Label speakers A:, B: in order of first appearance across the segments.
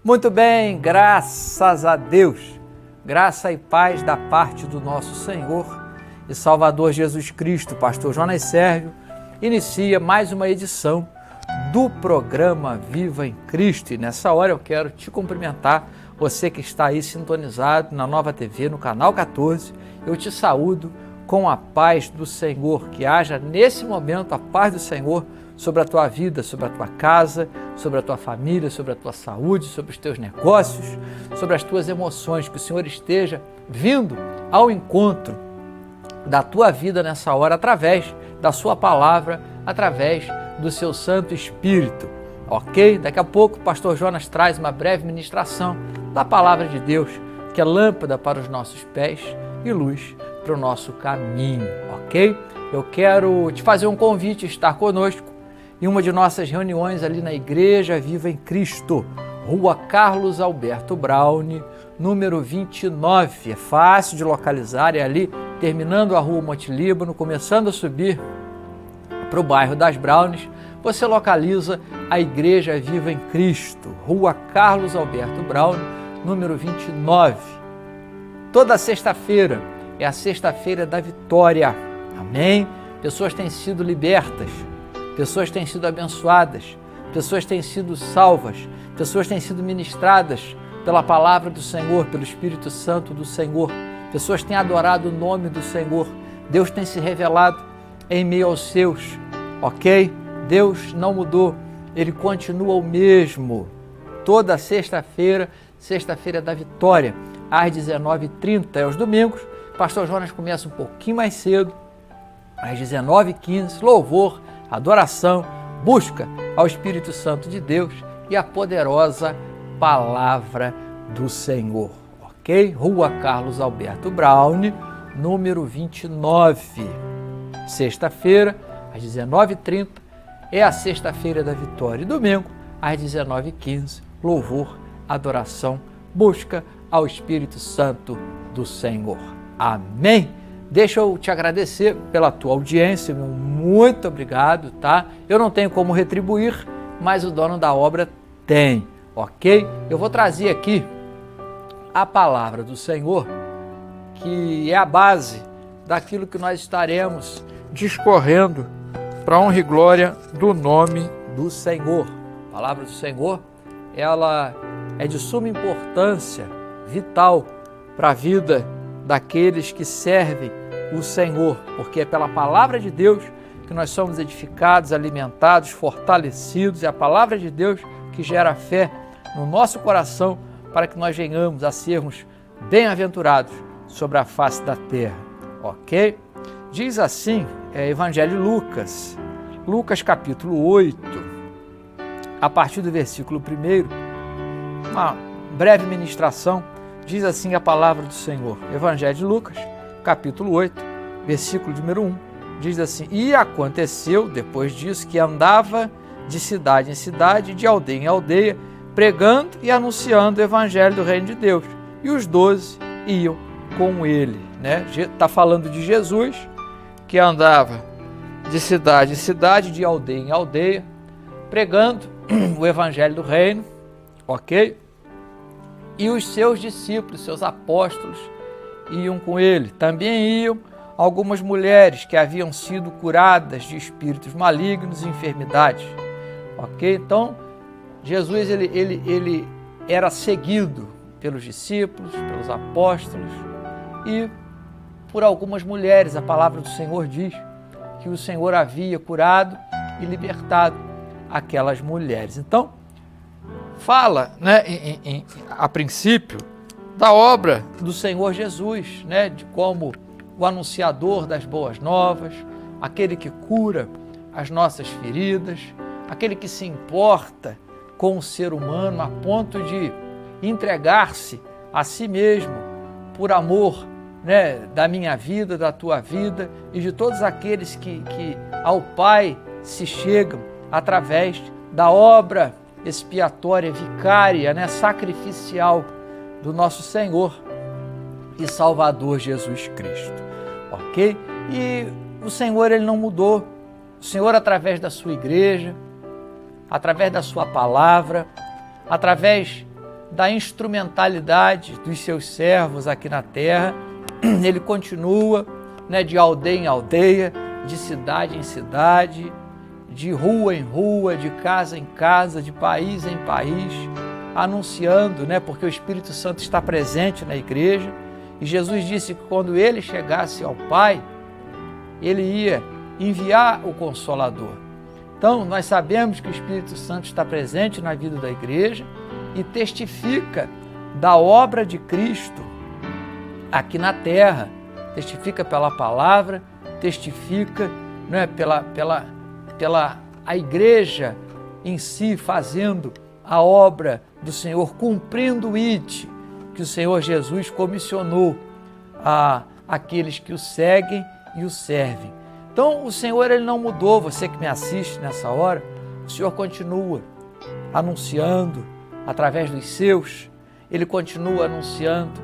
A: Muito bem, graças a Deus, graça e paz da parte do nosso Senhor e Salvador Jesus Cristo. Pastor Jonas Sérvio inicia mais uma edição do programa Viva em Cristo. E nessa hora eu quero te cumprimentar, você que está aí sintonizado na Nova TV, no canal 14. Eu te saúdo com a paz do Senhor, que haja nesse momento a paz do Senhor sobre a tua vida, sobre a tua casa, sobre a tua família, sobre a tua saúde, sobre os teus negócios, sobre as tuas emoções, que o Senhor esteja vindo ao encontro da tua vida nessa hora, através da sua palavra, através do seu Santo Espírito, ok? Daqui a pouco o pastor Jonas traz uma breve ministração da palavra de Deus, que é lâmpada para os nossos pés e luz para o nosso caminho, ok? Eu quero te fazer um convite a estar conosco em uma de nossas reuniões ali na Igreja Viva em Cristo, Rua Carlos Alberto Braune, número 29. É fácil de localizar, é ali, terminando a Rua Monte Líbano, começando a subir para o bairro das Brownes, você localiza a Igreja Viva em Cristo, Rua Carlos Alberto Braune, número 29. Toda sexta-feira é a sexta-feira da vitória, amém? Pessoas têm sido libertas, pessoas têm sido abençoadas, pessoas têm sido salvas, pessoas têm sido ministradas pela palavra do Senhor, pelo Espírito Santo do Senhor, pessoas têm adorado o nome do Senhor, Deus tem se revelado em meio aos seus, ok? Deus não mudou, Ele continua o mesmo. Toda sexta-feira, sexta-feira da vitória, às 19h30, aos domingos, pastor Jonas começa um pouquinho mais cedo, às 19h15, louvor, adoração, busca ao Espírito Santo de Deus e a poderosa palavra do Senhor, ok? Rua Carlos Alberto Braune, número 29. Sexta-feira, às 19h30, é a sexta-feira da vitória. E domingo, às 19h15, louvor, adoração, busca ao Espírito Santo do Senhor. Amém? Deixa eu te agradecer pela tua audiência, meu muito obrigado, tá? Eu não tenho como retribuir, mas o dono da obra tem, ok? Eu vou trazer aqui a palavra do Senhor, que é a base daquilo que nós estaremos discorrendo para a honra e glória do nome do Senhor. A palavra do Senhor, ela é de suma importância, vital para a vida daqueles que servem o Senhor, porque é pela palavra de Deus que nós somos edificados, alimentados, fortalecidos. É a palavra de Deus que gera fé no nosso coração para que nós venhamos a sermos bem-aventurados sobre a face da terra, ok? Diz assim, Evangelho de Lucas, Lucas capítulo 8, a partir do versículo 1, uma breve ministração. Diz assim a palavra do Senhor, Evangelho de Lucas, capítulo 8, versículo número 1, diz assim: E aconteceu, depois disso, que andava de cidade em cidade, de aldeia em aldeia, pregando e anunciando o Evangelho do Reino de Deus. E os 12 iam com ele. Está falando de Jesus, que andava de cidade em cidade, de aldeia em aldeia, pregando o Evangelho do Reino, ok? E os seus discípulos, seus apóstolos, iam com ele. Também iam algumas mulheres que haviam sido curadas de espíritos malignos e enfermidades. Ok? Então, Jesus ele era seguido pelos discípulos, pelos apóstolos e por algumas mulheres. A palavra do Senhor diz que o Senhor havia curado e libertado aquelas mulheres. Então, fala, a princípio, da obra do Senhor Jesus, de como o anunciador das boas novas, aquele que cura as nossas feridas, aquele que se importa com o ser humano a ponto de entregar-se a si mesmo por amor, da minha vida, da tua vida e de todos aqueles que ao Pai se chegam através da obra expiatória, vicária, sacrificial do nosso Senhor e Salvador Jesus Cristo, ok? E o Senhor, Ele não mudou. O Senhor, através da sua igreja, através da sua palavra, através da instrumentalidade dos seus servos aqui na terra. Ele continua, né, de aldeia em aldeia, de cidade em cidade, de rua em rua, de casa em casa, de país em país, anunciando, né, porque o Espírito Santo está presente na igreja. E Jesus disse que quando ele chegasse ao Pai, ele ia enviar o Consolador. Então, nós sabemos que o Espírito Santo está presente na vida da igreja e testifica da obra de Cristo aqui na terra, testifica pela palavra, testifica, né, pela a igreja em si fazendo a obra do Senhor, cumprindo o id que o Senhor Jesus comissionou a aqueles que o seguem e o servem. Então, o Senhor, ele não mudou. Você que me assiste nessa hora, o Senhor continua anunciando através dos seus, ele continua anunciando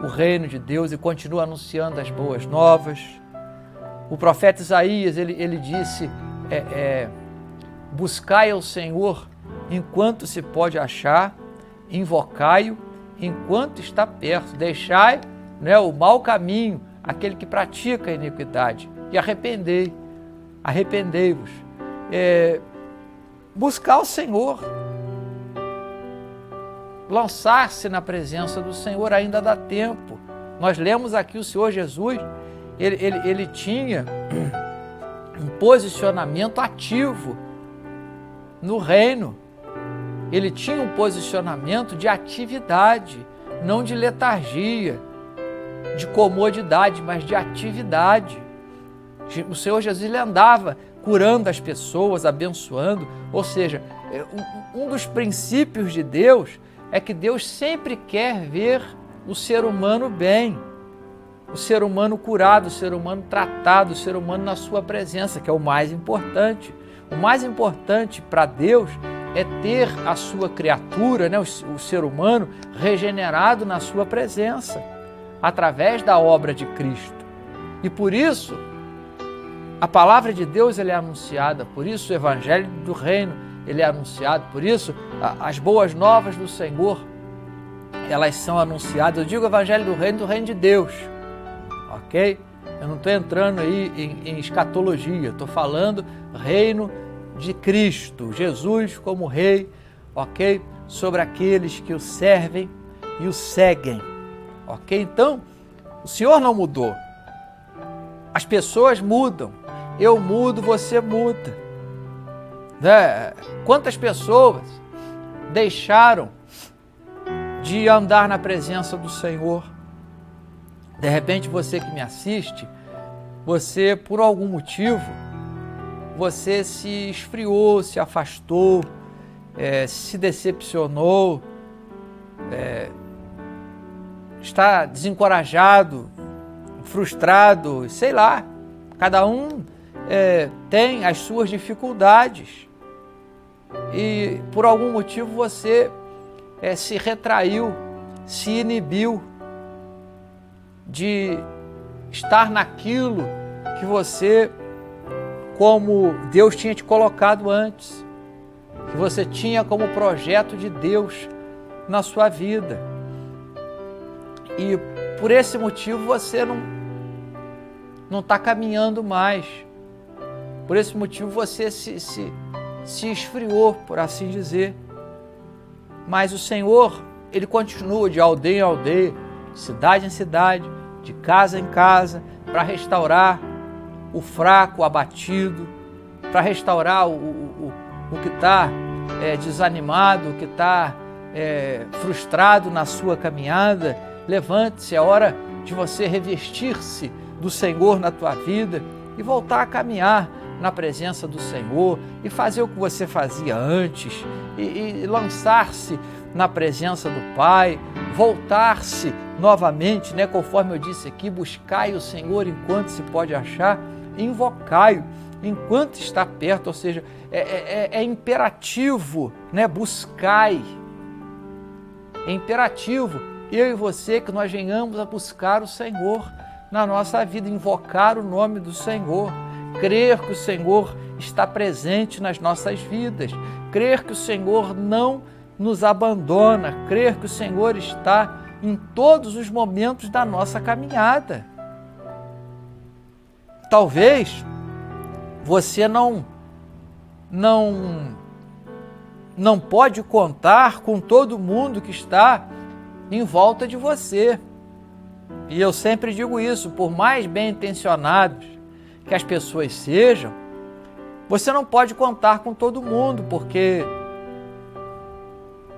A: o reino de Deus e continua anunciando as boas novas. O profeta Isaías, ele disse, buscai ao Senhor enquanto se pode achar, invocai-o enquanto está perto, deixai, né, o mau caminho, aquele que pratica a iniquidade, e arrependei-vos. Buscar o Senhor, lançar-se na presença do Senhor, ainda dá tempo. Nós lemos aqui o Senhor Jesus, ele tinha um posicionamento ativo no reino. Ele tinha um posicionamento de atividade, não de letargia, de comodidade, mas de atividade. O Senhor Jesus, ele andava curando as pessoas, abençoando. Ou seja, um dos princípios de Deus é que Deus sempre quer ver o ser humano bem, o ser humano curado, o ser humano tratado, o ser humano na sua presença, que é o mais importante. O mais importante para Deus é ter a sua criatura, né, o ser humano, regenerado na sua presença, através da obra de Cristo. E por isso, a palavra de Deus é anunciada, por isso o Evangelho do Reino ele é anunciado, por isso as boas novas do Senhor, elas são anunciadas. Eu digo Evangelho do Reino de Deus, ok? Eu não estou entrando aí em escatologia, estou falando reino de Cristo, Jesus como Rei, ok? Sobre aqueles que o servem e o seguem, ok? Então, o Senhor não mudou. As pessoas mudam. Eu mudo, você muda. Né? Quantas pessoas deixaram de andar na presença do Senhor? De repente, você que me assiste, você, por algum motivo, você se esfriou, se afastou, se decepcionou, está desencorajado, frustrado, sei lá. Cada um tem as suas dificuldades e por algum motivo você se retraiu, se inibiu de estar naquilo que você, como Deus tinha te colocado antes, que você tinha como projeto de Deus na sua vida. E por esse motivo você não está caminhando mais. Por esse motivo você se esfriou, por assim dizer. Mas o Senhor, ele continua de aldeia em aldeia, de cidade em cidade, de casa em casa, para restaurar o fraco, o abatido, para restaurar o que está desanimado, o que está frustrado na sua caminhada. Levante-se, é hora de você revestir-se do Senhor na tua vida e voltar a caminhar na presença do Senhor e fazer o que você fazia antes e lançar-se na presença do Pai, voltar-se novamente, né, conforme eu disse aqui, buscai o Senhor enquanto se pode achar, invocai-o enquanto está perto, ou seja, é imperativo, né, buscai, é imperativo eu e você que nós venhamos a buscar o Senhor na nossa vida, invocar o nome do Senhor, crer que o Senhor está presente nas nossas vidas, crer que o Senhor não nos abandona, crer que o Senhor está em todos os momentos da nossa caminhada. Talvez você não pode contar com todo mundo que está em volta de você. E eu sempre digo isso, por mais bem intencionados que as pessoas sejam, você não pode contar com todo mundo, porque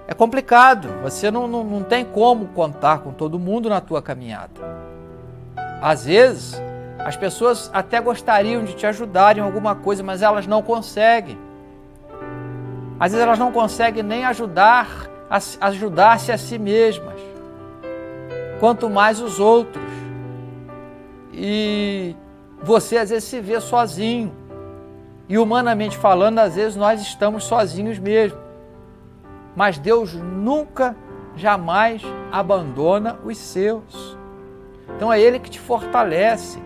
A: é complicado. Você não tem como contar com todo mundo na tua caminhada. Às vezes, as pessoas até gostariam de te ajudar em alguma coisa, mas elas não conseguem. Às vezes elas não conseguem nem ajudar-se a si mesmas, quanto mais os outros. E você às vezes se vê sozinho. E humanamente falando, às vezes nós estamos sozinhos mesmo. Mas Deus nunca, jamais abandona os seus. Então é Ele que te fortalece.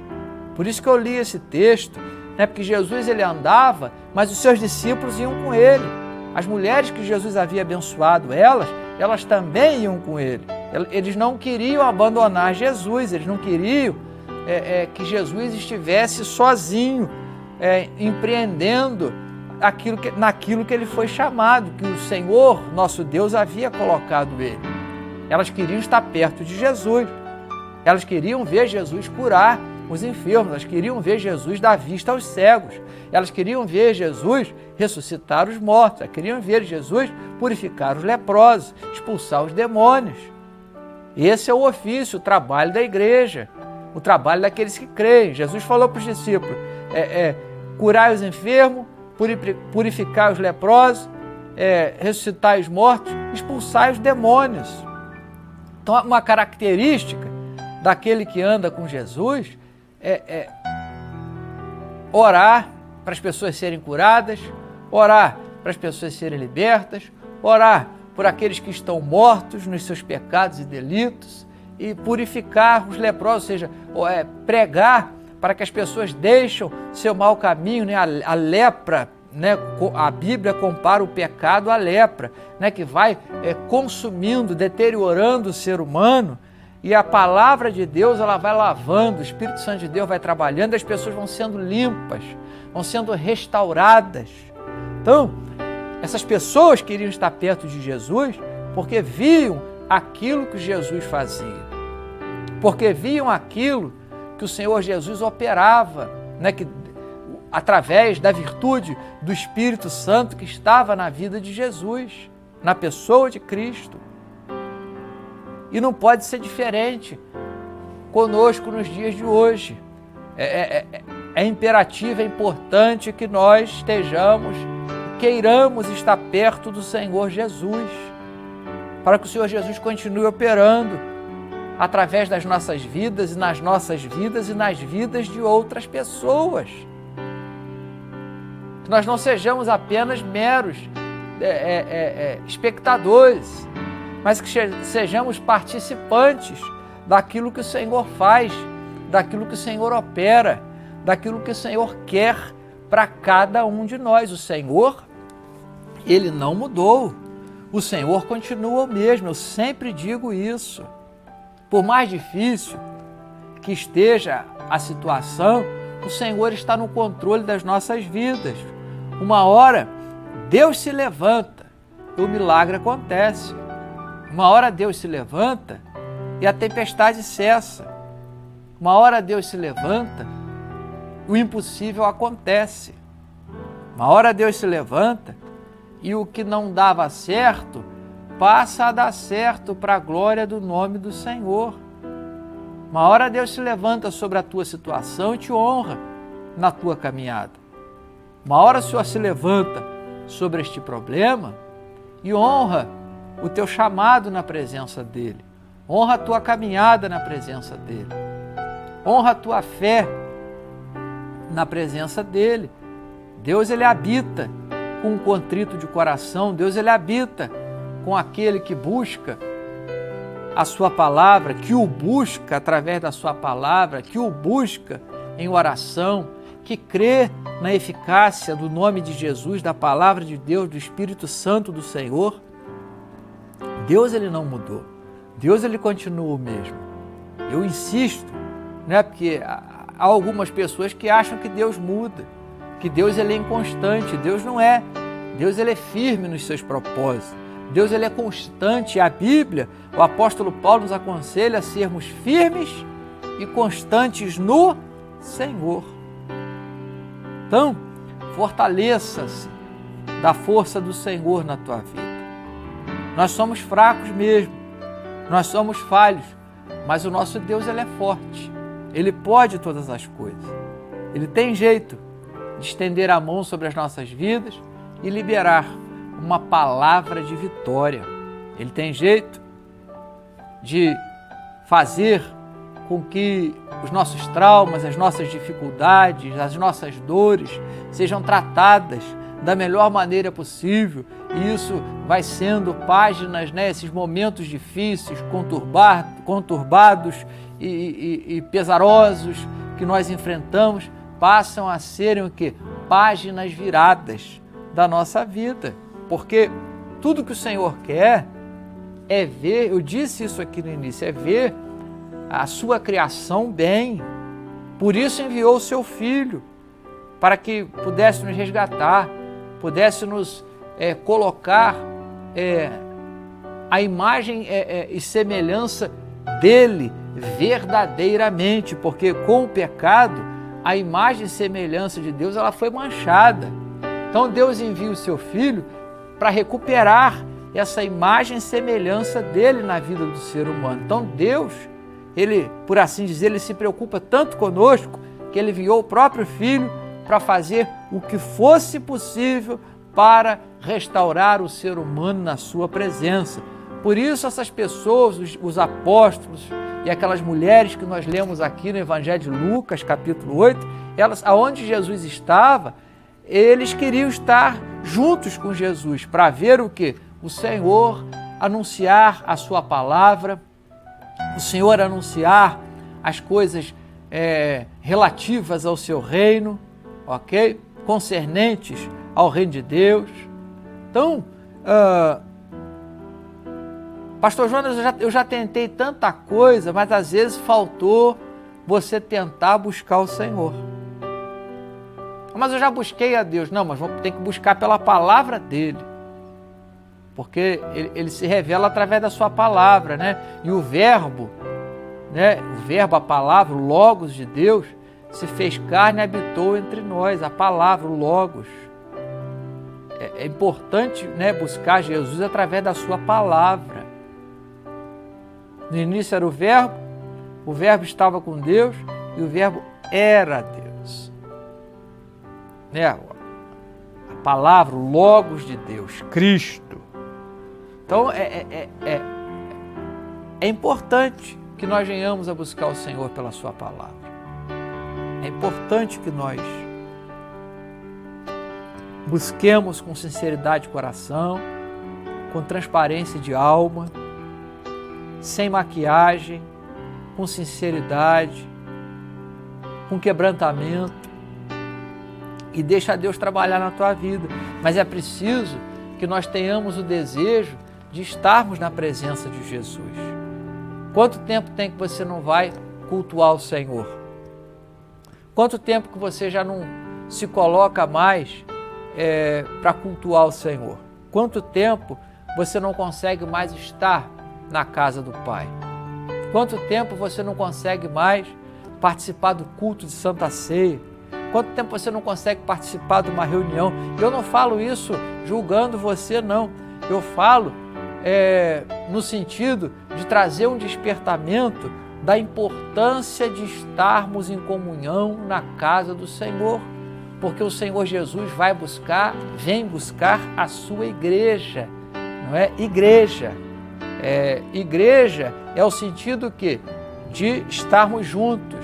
A: Por isso que eu li esse texto, né? Porque Jesus ele andava, mas os seus discípulos iam com Ele. As mulheres que Jesus havia abençoado elas também iam com Ele. Eles não queriam abandonar Jesus, eles não queriam que Jesus estivesse sozinho, empreendendo naquilo que ele foi chamado, que o Senhor, nosso Deus, havia colocado ele. Elas queriam estar perto de Jesus, elas queriam ver Jesus curar os enfermos, elas queriam ver Jesus dar vista aos cegos, elas queriam ver Jesus ressuscitar os mortos, elas queriam ver Jesus purificar os leprosos, expulsar os demônios. Esse é o ofício, o trabalho da igreja, o trabalho daqueles que creem. Jesus falou para os discípulos, curar os enfermos, purificar os leprosos, ressuscitar os mortos, expulsar os demônios. Então, uma característica daquele que anda com Jesus é orar para as pessoas serem curadas, orar para as pessoas serem libertas, orar por aqueles que estão mortos nos seus pecados e delitos e purificar os leprosos, ou seja, pregar para que as pessoas deixem seu mau caminho, né? A lepra, né? A Bíblia compara o pecado à lepra, né? Que vai consumindo, deteriorando o ser humano, e a palavra de Deus ela vai lavando, o Espírito Santo de Deus vai trabalhando, as pessoas vão sendo limpas, vão sendo restauradas. Então, essas pessoas queriam estar perto de Jesus porque viam aquilo que Jesus fazia, porque viam aquilo que o Senhor Jesus operava, né? Que, através da virtude do Espírito Santo que estava na vida de Jesus, na pessoa de Cristo. E não pode ser diferente conosco nos dias de hoje. É imperativo, é importante que nós estejamos, queiramos estar perto do Senhor Jesus, para que o Senhor Jesus continue operando através das nossas vidas e nas nossas vidas e nas vidas de outras pessoas. Que nós não sejamos apenas meros espectadores, mas que sejamos participantes daquilo que o Senhor faz, daquilo que o Senhor opera, daquilo que o Senhor quer para cada um de nós. O Senhor, Ele não mudou. O Senhor continua o mesmo, eu sempre digo isso. Por mais difícil que esteja a situação, o Senhor está no controle das nossas vidas. Uma hora, Deus se levanta e o milagre acontece. Uma hora Deus se levanta e a tempestade cessa. Uma hora Deus se levanta, o impossível acontece. Uma hora Deus se levanta e o que não dava certo passa a dar certo para a glória do nome do Senhor. Uma hora Deus se levanta sobre a tua situação e te honra na tua caminhada. Uma hora o Senhor se levanta sobre este problema e honra o teu chamado na presença dEle. Honra a tua caminhada na presença dEle. Honra a tua fé na presença dEle. Deus, Ele habita com um contrito de coração. Deus, Ele habita com aquele que busca a sua palavra, que o busca através da sua palavra, que o busca em oração, que crê na eficácia do nome de Jesus, da palavra de Deus, do Espírito Santo do Senhor. Deus, ele não mudou. Deus, ele continua o mesmo. Eu insisto, né? Porque há algumas pessoas que acham que Deus muda, que Deus, ele é inconstante. Deus não é. Deus, ele é firme nos seus propósitos. Deus, ele é constante. A Bíblia, o apóstolo Paulo nos aconselha a sermos firmes e constantes no Senhor. Então, fortaleça-se da força do Senhor na tua vida. Nós somos fracos mesmo, nós somos falhos, mas o nosso Deus, ele é forte. Ele pode todas as coisas. Ele tem jeito de estender a mão sobre as nossas vidas e liberar uma palavra de vitória. Ele tem jeito de fazer com que os nossos traumas, as nossas dificuldades, as nossas dores sejam tratadas da melhor maneira possível. E isso vai sendo páginas, né, esses momentos difíceis, conturbados e pesarosos que nós enfrentamos, passam a serem o quê? Páginas viradas da nossa vida. Porque tudo que o Senhor quer é ver, eu disse isso aqui no início, é ver a sua criação bem. Por isso enviou o seu Filho, para que pudesse nos resgatar, pudesse nos colocar a imagem e semelhança dele verdadeiramente, porque com o pecado a imagem e semelhança de Deus, ela foi manchada. Então Deus envia o seu Filho para recuperar essa imagem e semelhança dele na vida do ser humano. Então Deus, ele, por assim dizer, ele se preocupa tanto conosco que ele enviou o próprio Filho para fazer o que fosse possível para restaurar o ser humano na sua presença. Por isso essas pessoas, os apóstolos e aquelas mulheres que nós lemos aqui no Evangelho de Lucas, capítulo 8, elas, aonde Jesus estava, eles queriam estar juntos com Jesus para ver o quê? O Senhor anunciar a sua palavra, o Senhor anunciar as coisas relativas ao seu reino, ok? Concernentes ao reino de Deus. Então, Pastor Jonas, eu já tentei tanta coisa, mas às vezes faltou você tentar buscar o Senhor. Mas eu já busquei a Deus. Não, mas tem que buscar pela palavra dele. Porque ele se revela através da sua palavra, né? E o verbo, né? O verbo, a palavra, o Logos de Deus, se fez carne e habitou entre nós. A palavra, o Logos. É importante, né, buscar Jesus através da sua palavra. No início era o verbo estava com Deus e o verbo era Deus. Né? A palavra, o Logos de Deus, Cristo. Então é importante que nós venhamos a buscar o Senhor pela sua palavra. É importante que nós busquemos com sinceridade de coração, com transparência de alma, sem maquiagem, com sinceridade, com quebrantamento, e deixa Deus trabalhar na tua vida. Mas é preciso que nós tenhamos o desejo de estarmos na presença de Jesus. Quanto tempo tem que você não vai cultuar o Senhor? Quanto tempo que você já não se coloca mais para cultuar o Senhor? Quanto tempo você não consegue mais estar na casa do Pai? Quanto tempo você não consegue mais participar do culto de Santa Ceia? Quanto tempo você não consegue participar de uma reunião? Eu não falo isso julgando você, não. Eu falo no sentido de trazer um despertamento da importância de estarmos em comunhão na casa do Senhor, porque o Senhor Jesus vem buscar a sua igreja, não é? Igreja. Igreja é o sentido de estarmos juntos,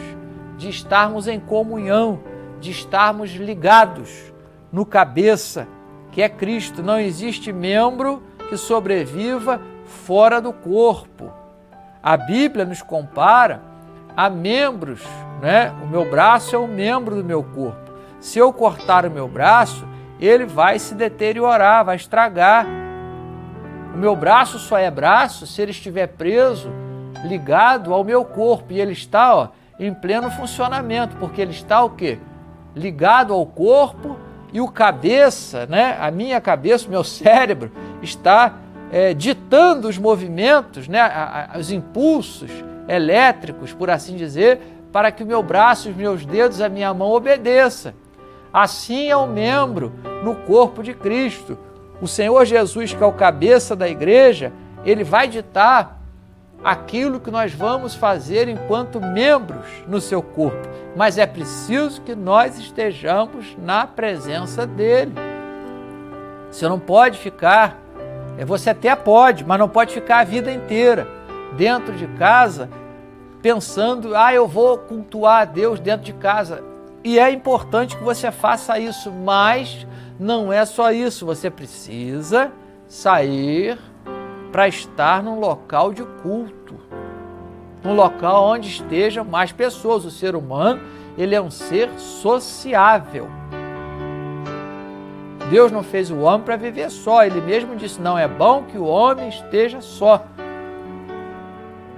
A: de estarmos em comunhão, de estarmos ligados no cabeça, que é Cristo. Não existe membro que sobreviva fora do corpo. A Bíblia nos compara a membros, né? O meu braço é um membro do meu corpo. Se eu cortar o meu braço, ele vai se deteriorar, vai estragar. O meu braço só é braço se ele estiver preso, ligado ao meu corpo. E ele está em pleno funcionamento, porque ele está o quê? Ligado ao corpo, e o cabeça, né? A minha cabeça, o meu cérebro, está ditando os movimentos, né? Os impulsos elétricos, por assim dizer, para que o meu braço, os meus dedos, a minha mão obedeça. Assim é o membro no corpo de Cristo. O Senhor Jesus, que é o cabeça da igreja, ele vai ditar aquilo que nós vamos fazer enquanto membros no seu corpo. Mas é preciso que nós estejamos na presença dele. Você não pode ficar, você até pode, mas não pode ficar a vida inteira dentro de casa pensando, eu vou cultuar a Deus dentro de casa. E é importante que você faça isso, mas não é só isso. Você precisa sair para estar num local de culto, num local onde estejam mais pessoas. O ser humano, ele é um ser sociável. Deus não fez o homem para viver só. Ele mesmo disse, não é bom que o homem esteja só.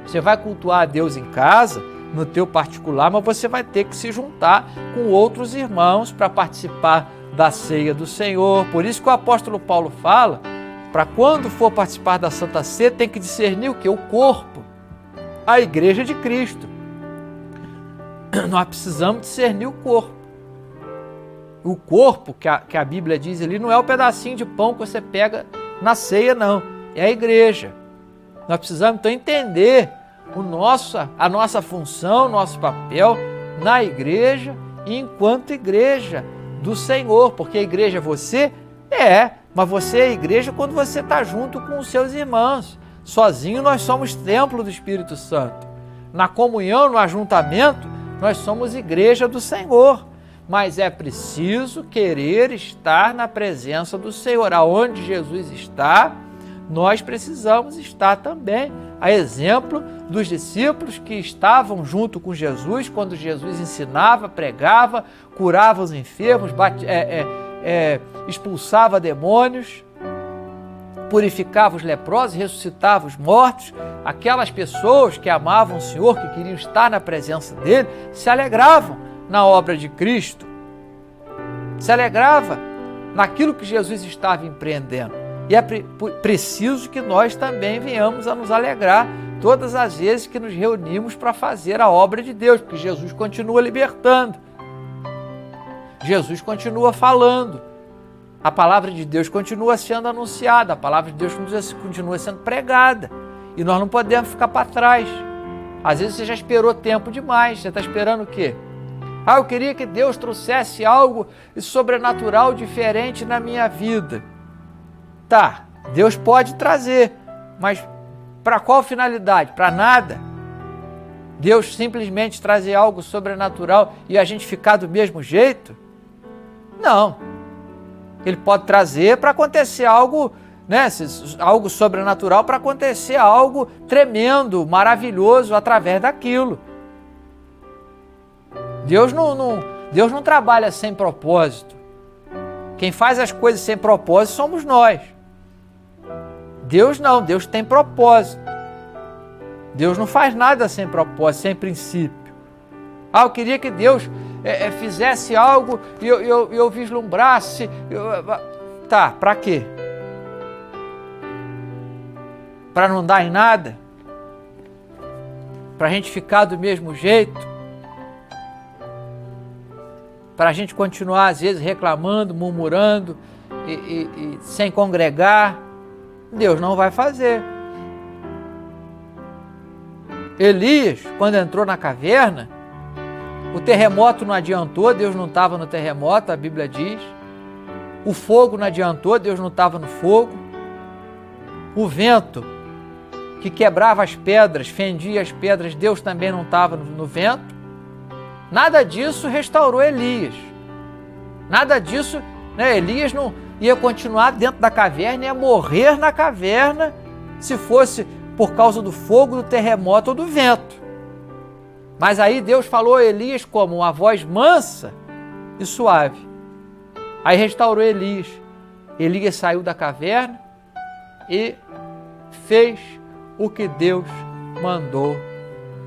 A: Você vai cultuar a Deus em casa, no teu particular, mas você vai ter que se juntar com outros irmãos para participar da ceia do Senhor. Por isso que o apóstolo Paulo fala, para quando for participar da Santa Ceia, tem que discernir o quê? O corpo, a igreja de Cristo. Nós precisamos discernir o corpo. O corpo, que a Bíblia diz ali, não é o pedacinho de pão que você pega na ceia, não. É a igreja. Nós precisamos, então, entender a nossa função, nosso papel na igreja e enquanto igreja do Senhor. Porque a igreja é você? Mas você é a igreja quando você está junto com os seus irmãos. Sozinho nós somos templo do Espírito Santo. Na comunhão, no ajuntamento, nós somos igreja do Senhor. Mas é preciso querer estar na presença do Senhor. Aonde Jesus está, nós precisamos estar também. A exemplo dos discípulos que estavam junto com Jesus, quando Jesus ensinava, pregava, curava os enfermos, expulsava demônios, purificava os leprosos, ressuscitava os mortos. Aquelas pessoas que amavam o Senhor, que queriam estar na presença dele, se alegravam na obra de Cristo, se alegrava naquilo que Jesus estava empreendendo. E é preciso que nós também venhamos a nos alegrar todas as vezes que nos reunimos para fazer a obra de Deus, porque Jesus continua libertando, Jesus continua falando, a palavra de Deus continua sendo anunciada, a palavra de Deus continua sendo pregada, e nós não podemos ficar para trás. Às vezes você já esperou tempo demais, você está esperando o quê? Eu queria que Deus trouxesse algo sobrenatural diferente na minha vida. Tá, Deus pode trazer, mas para qual finalidade? Para nada. Deus simplesmente trazer algo sobrenatural e a gente ficar do mesmo jeito? Não. Ele pode trazer para acontecer algo, né, algo sobrenatural, para acontecer algo tremendo, maravilhoso através daquilo. Deus não trabalha sem propósito. Quem faz as coisas sem propósito somos nós. Deus não, Deus tem propósito. Deus não faz nada sem propósito, sem princípio. Eu queria que Deus fizesse algo e eu vislumbrasse. Tá, para quê? Para não dar em nada? Para a gente ficar do mesmo jeito? Para a gente continuar, às vezes, reclamando, murmurando e sem congregar? Deus não vai fazer. Elias, quando entrou na caverna, o terremoto não adiantou, Deus não estava no terremoto, a Bíblia diz. O fogo não adiantou, Deus não estava no fogo. O vento que quebrava as pedras, fendia as pedras, Deus também não estava no vento. Nada disso restaurou Elias. Nada disso, né? Elias não ia continuar dentro da caverna, ia morrer na caverna se fosse por causa do fogo, do terremoto ou do vento. Mas aí Deus falou a Elias como uma voz mansa e suave. Aí restaurou Elias. Elias saiu da caverna e fez o que Deus mandou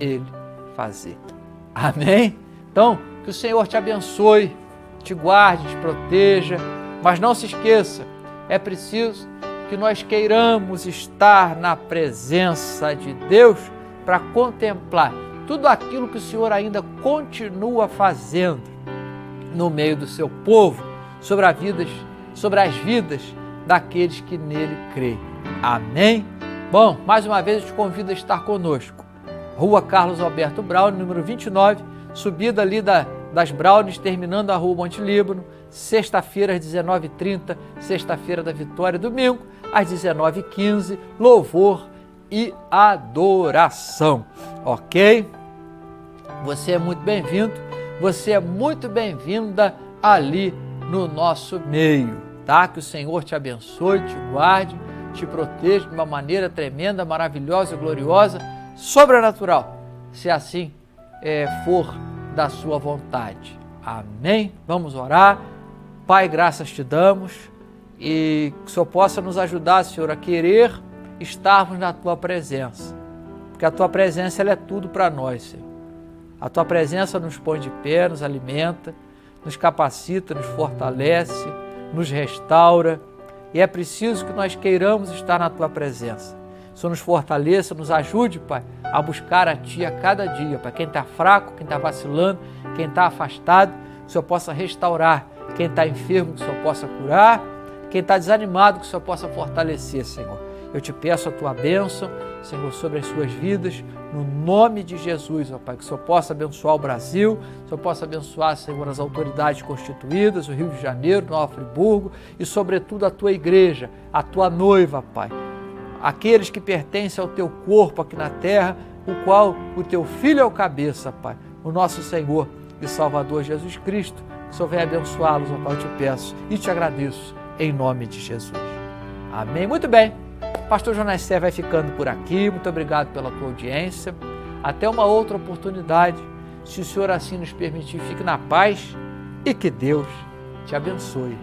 A: ele fazer. Amém? Então, que o Senhor te abençoe, te guarde, te proteja, mas não se esqueça, é preciso que nós queiramos estar na presença de Deus para contemplar tudo aquilo que o Senhor ainda continua fazendo no meio do seu povo, sobre as vidas daqueles que nele creem. Amém? Bom, mais uma vez eu te convido a estar conosco. Rua Carlos Alberto Browne, número 29, subida ali das Brownes, terminando a Rua Monte Líbano, sexta-feira às 19h30, sexta-feira da Vitória, domingo às 19h15, louvor e adoração, ok? Você é muito bem-vindo, você é muito bem-vinda ali no nosso meio, tá? Que o Senhor te abençoe, te guarde, te proteja de uma maneira tremenda, maravilhosa, gloriosa, sobrenatural, se assim for da sua vontade. Amém? Vamos orar. Pai, graças te damos e que o Senhor possa nos ajudar, Senhor, a querer estarmos na tua presença, porque a tua presença ela é tudo para nós, Senhor. A tua presença nos põe de pé, nos alimenta, nos capacita, nos fortalece, nos restaura, e é preciso que nós queiramos estar na tua presença. O Senhor nos fortaleça, nos ajude, Pai, a buscar a Ti a cada dia, Pai. Quem está fraco, quem está vacilando, quem está afastado, que o Senhor possa restaurar. Quem está enfermo, que o Senhor possa curar. Quem está desanimado, que o Senhor possa fortalecer, Senhor. Eu te peço a Tua bênção, Senhor, sobre as suas vidas, no nome de Jesus, ó Pai, que o Senhor possa abençoar o Brasil, que o Senhor possa abençoar, Senhor, as autoridades constituídas, o Rio de Janeiro, Nova Friburgo e, sobretudo, a Tua igreja, a Tua noiva, Pai. Aqueles que pertencem ao Teu corpo aqui na terra, o qual o Teu Filho é o cabeça, Pai, o nosso Senhor e Salvador Jesus Cristo. Que o Senhor venha abençoá-los, ó Pai, eu te peço e te agradeço, em nome de Jesus. Amém? Muito bem. Pastor Jonas Serra vai ficando por aqui. Muito obrigado pela tua audiência. Até uma outra oportunidade. Se o Senhor assim nos permitir, fique na paz e que Deus te abençoe.